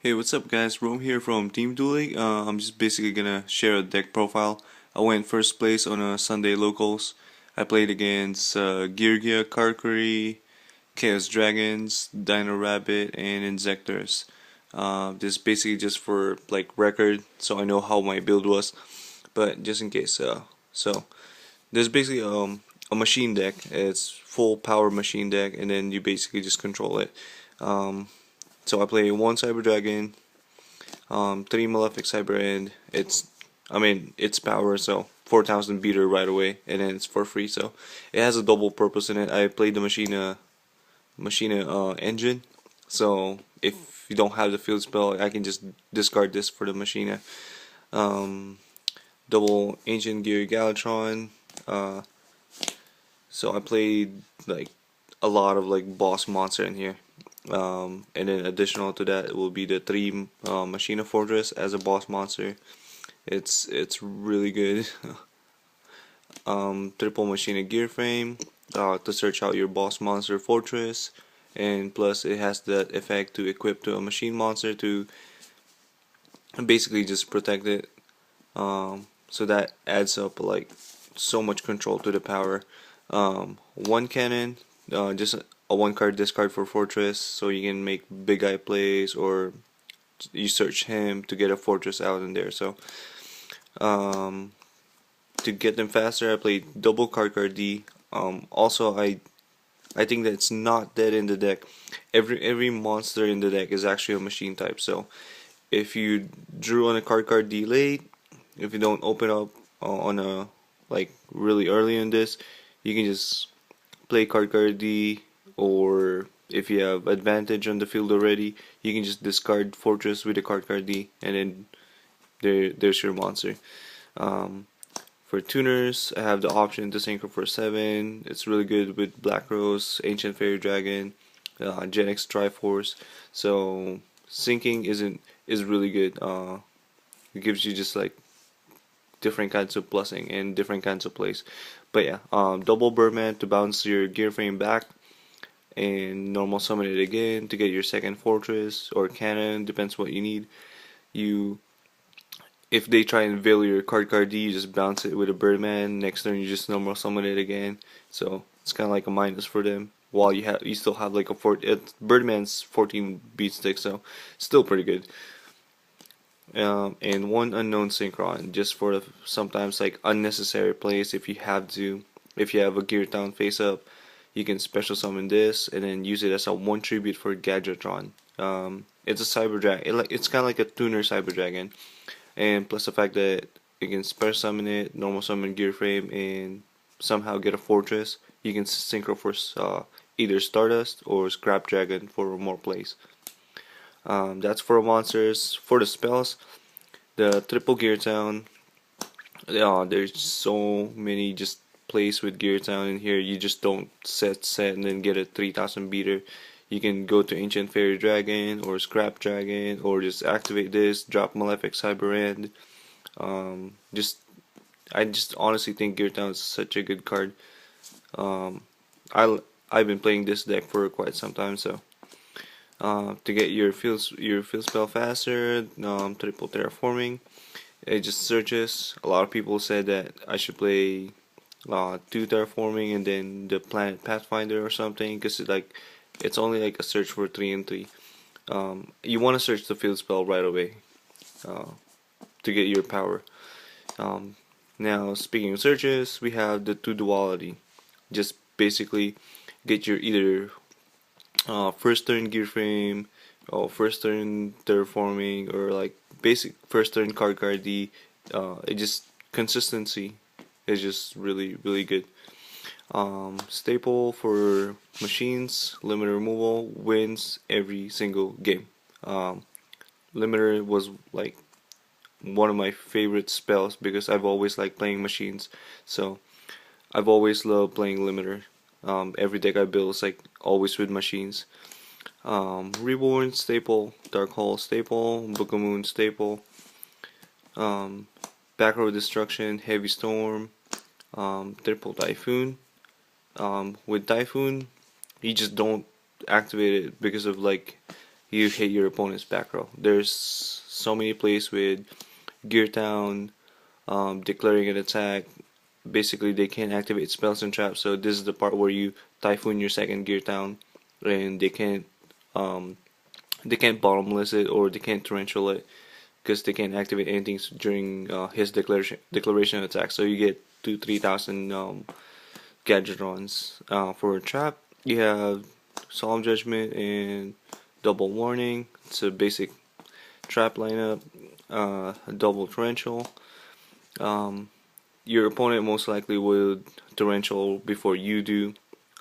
Hey, what's up guys? Rome here from Team Dueling. I'm just basically gonna share a deck profile. I went first place on a Sunday locals. I played against geargiakarakuri, Chaos Dragons, Dino Rabbit, and Inzektors. This is basically just for like record, so I know how my build was. But just in case, so there's basically a machine deck. It's full power machine deck, and then you basically just control it. Um, so I play one Cyber Dragon, three Malefic Cyber End. It's power, so 4,000 beater right away, and then it's for free. So it has a double purpose in it. I played the Machina engine, so if you don't have the field spell, I can just discard this for the Machina. Um, Double Ancient Gear Galatron. Uh, so I played like a lot of like boss monster in here. And then additional to that will be the three Machina Fortress as a boss monster. It's really good. Triple Machina Gear Frame to search out your boss monster fortress, and plus it has that effect to equip to a machine monster to basically just protect it. So that adds up like so much control to the power. One cannon, just a one card discard for fortress, so you can make big eye plays, or you search him to get a fortress out in there. So to get them faster, I played double card D. Also, I think that it's not dead in the deck. Every monster in the deck is actually a machine type. So if you drew on a card D late, if you don't open up on a like really early in this, you can just play card D, or if you have advantage on the field already, you can just discard fortress with a card D, and then there's your monster. For tuners, I have the option to synchro for 7. It's really good with Black Rose, Ancient Fairy Dragon, Gen X Triforce. So syncing is really good. It gives you just like different kinds of plussing and different kinds of plays. But yeah, double Birdman to bounce your gear frame back, and normal summon it again to get your second fortress or cannon, depends what you need. You If they try and veil your card D, you just bounce it with a Birdman. Next turn you just normal summon it again. So it's kind of like a minus for them. While you still have like Birdman's 14 beat stick, so still pretty good. And one unknown synchron, just for sometimes like unnecessary plays. If you have a Gear Town face up, you can special summon this and then use it as a one tribute for Gadgetron. It's a Cyber Dragon. It's kind of like a tuner Cyber Dragon, and plus the fact that you can special summon it, normal summon Gear Frame, and somehow get a fortress. You can synchro for either Stardust or Scrap Dragon for more plays. That's for monsters. For the spells, the triple Gear Town. There's so many just plays with Gear Town in here. You just don't set and then get a 3,000 beater. You can go to Ancient Fairy Dragon or Scrap Dragon, or just activate this, drop Malefic Cyber End. I just honestly think Gear Town is such a good card. Um, I've been playing this deck for quite some time, so to get your field spell faster, triple terraforming. It just searches. A lot of people said that I should play two terraforming and then the planet pathfinder or something, because it's only like a search for 3 and 3. You want to search the field spell right away to get your power. Now speaking of searches, we have the two duality. Just basically get your either first turn gear frame, or first turn terraforming, or like basic first turn card D. It just consistency is just really good. Staple for machines, limiter removal wins every single game. Limiter was like one of my favorite spells because I've always liked playing machines, so I've always loved playing limiter. Every deck I build is like always with machines. Reborn staple, Dark Hole staple, Book of Moon staple, Back Row Destruction, Heavy Storm, Triple Typhoon. With Typhoon, you just don't activate it because of like you hit your opponent's back row. There's so many plays with gear down, declaring an attack. Basically, they can't activate spells and traps, so this is the part where you typhoon your second gear down, and um, they can't bottomless it or they can't torrential it because they can't activate anything during his declaration attack. So you get 2-3,000 gadget runs. For a trap, you have Solemn Judgment and Double Warning. It's a basic trap lineup. Double torrential. Um, your opponent most likely would torrential before you do,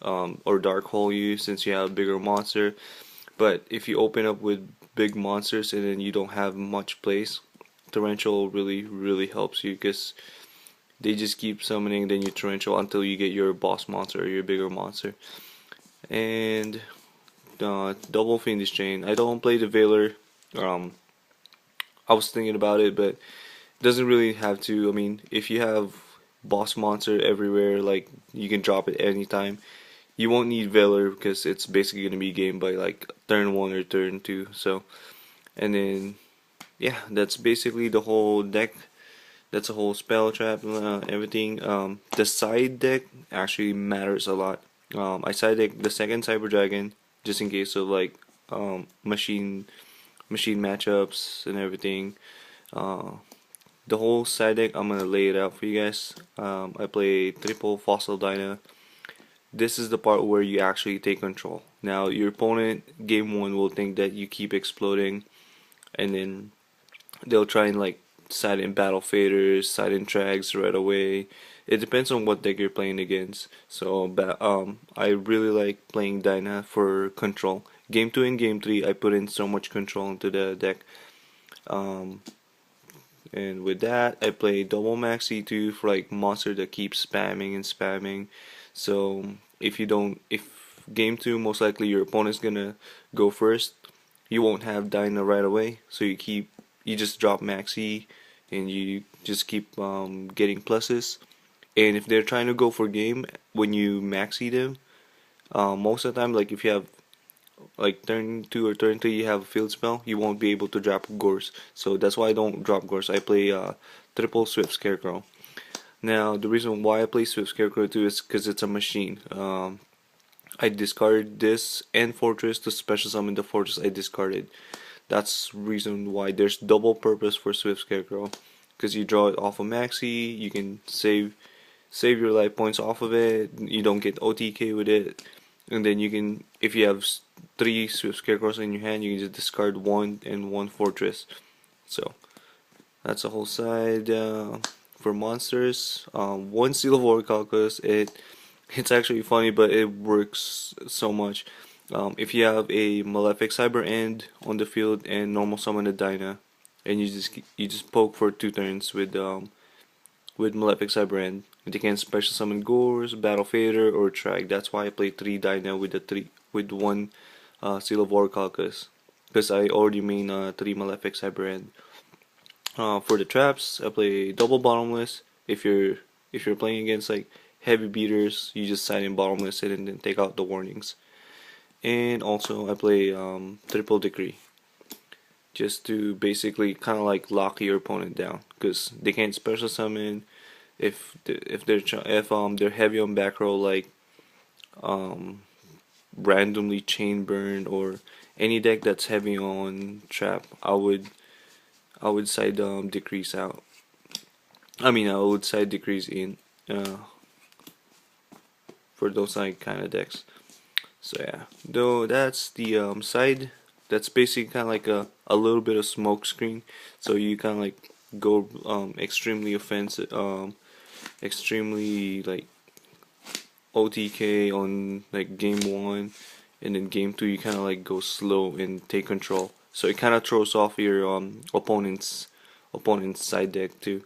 or dark hole you since you have a bigger monster. But if you open up with big monsters and then you don't have much place, torrential really helps you because they just keep summoning, then you torrential until you get your boss monster or your bigger monster. And double Fiendish Chain. I don't play the Veiler. I was thinking about it, but doesn't really have to. I mean, if you have boss monster everywhere, like you can drop it anytime. You won't need Veiler because it's basically gonna be game by like turn 1 or turn 2. So, and then yeah, that's basically the whole deck. That's a whole spell trap, everything. The side deck actually matters a lot. I side deck the second Cyber Dragon just in case of like machine matchups and everything. The whole side deck, I'm gonna lay it out for you guys. I play triple Fossil Dyna. This is the part where you actually take control. Now your opponent game 1 will think that you keep exploding, and then they'll try and like side in battle faders, side in trags right away. It depends on what deck you're playing against. So I really like playing Dyna for control. Game 2 and game 3 I put in so much control into the deck. And with that I play double max C2 for like monster that keeps spamming and spamming. So if game 2 most likely your opponent's gonna go first, you won't have Dyna right away, so you just drop maxi and you just keep getting pluses. And if they're trying to go for game when you maxi them, most of the time, like if you have like turn 2 or turn 3 you have a field spell, you won't be able to drop Gorse. So that's why I don't drop Gorse. I play triple Swift Scarecrow. Now the reason why I play Swift Scarecrow too is because it's a machine. I discarded this and Fortress to special summon the Fortress I discarded. That's reason why there's double purpose for Swift Scarecrow, because you draw it off of maxi, you can save your life points off of it, you don't get OTK with it, and then you can, if you have 3 Swift Scarecrows in your hand, you can just discard 1 and 1 Fortress. So that's the whole side. For monsters, 1 Seal of Orichalcus, it's actually funny, but it works so much. If you have a Malefic Cyber End on the field and normal summon a Dyna, and you just poke for 2 turns with Malefic Cyber End, they can special summon Gores, Battle Fader, or Trag. That's why I play 3 Dyna with 1 Seal of Orichalcus, because I already main 3 Malefic Cyber End. For the traps, I play double bottomless. If you're playing against like heavy beaters, you just side in bottomless it and then take out the warnings. And also I play triple decree, just to basically kind of like lock your opponent down, because they can't special summon if they're heavy on back row, like randomly chain burn or any deck that's heavy on trap. I would side decrease out. I would side decrease in for those like kind of decks. So yeah, though that's the side. That's basically kind of like a little bit of smoke screen. So you kind of like go extremely offensive, extremely like OTK on like game 1, and then game 2 you kind of like go slow and take control. So it kind of throws off your opponent's side deck too.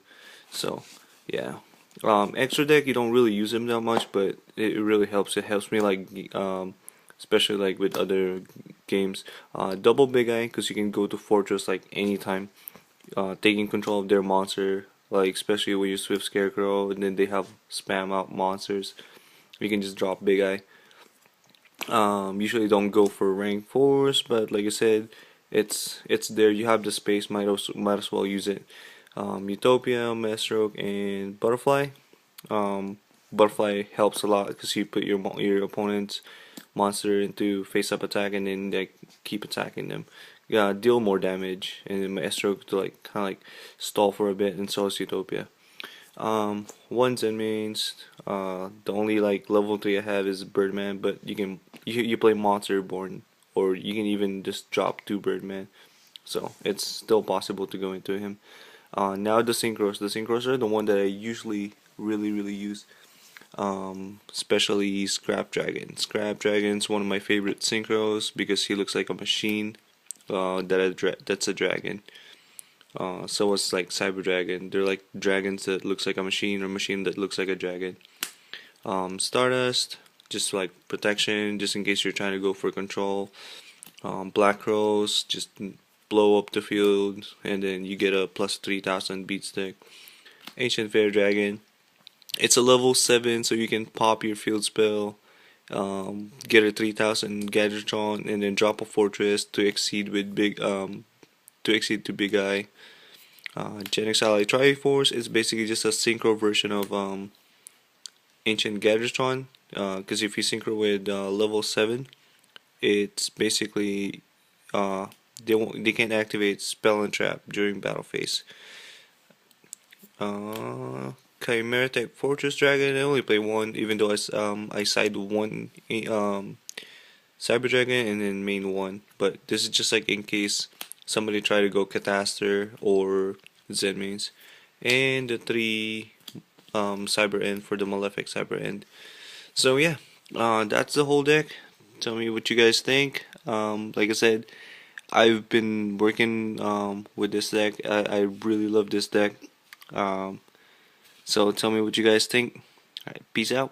So yeah, extra deck you don't really use them that much, but it really helps. It helps me like especially like with other games. Double Big Eye, because you can go to Fortress like anytime, taking control of their monster. Like especially when you Swift Scarecrow and then they have spam out monsters, you can just drop Big Eye. Usually don't go for rank 4s, but like I said, it's there. You have the space, might as well use it. Utopia, Maelstroke, and Butterfly. Butterfly helps a lot because you put your opponent's monster into face-up attack and then like keep attacking them. Yeah, deal more damage, and then Maelstroke to like kind of like stall for a bit, and so is Utopia. Ones and mains. The only like level 3 I have is Birdman, but you play Monster Born, or you can even just drop 2 Birdman, so it's still possible to go into him. Now the synchros. The synchros are the one that I usually really use. Especially Scrap Dragon. Scrap Dragon's one of my favorite synchros because he looks like a machine. That's a dragon. So it's like Cyber Dragon. They're like dragons that looks like a machine or machine that looks like a dragon. Stardust, just like protection, just in case you're trying to go for control. Black Rose, just blow up the field, and then you get a plus 3000 beat stick. Ancient Fair Dragon, it's a level 7, so you can pop your field spell, get a 3000 Gadgetron, and then drop a fortress to exceed to Big Eye. Gen X Ally Triforce is basically just a synchro version of Ancient Gadgetron. Because if you synchro with level 7, it's basically they can't activate Spell and Trap during battle phase. Chimera Tech Fortress Dragon, I only play one, even though I side one Cyber Dragon and then main one. But this is just like in case somebody try to go Catastor or Zen mains. And the 3 Cyber End for the Malefic Cyber End. So yeah, that's the whole deck. Tell me what you guys think. Like I said, I've been working with this deck. I really love this deck. So tell me what you guys think. Alright, peace out.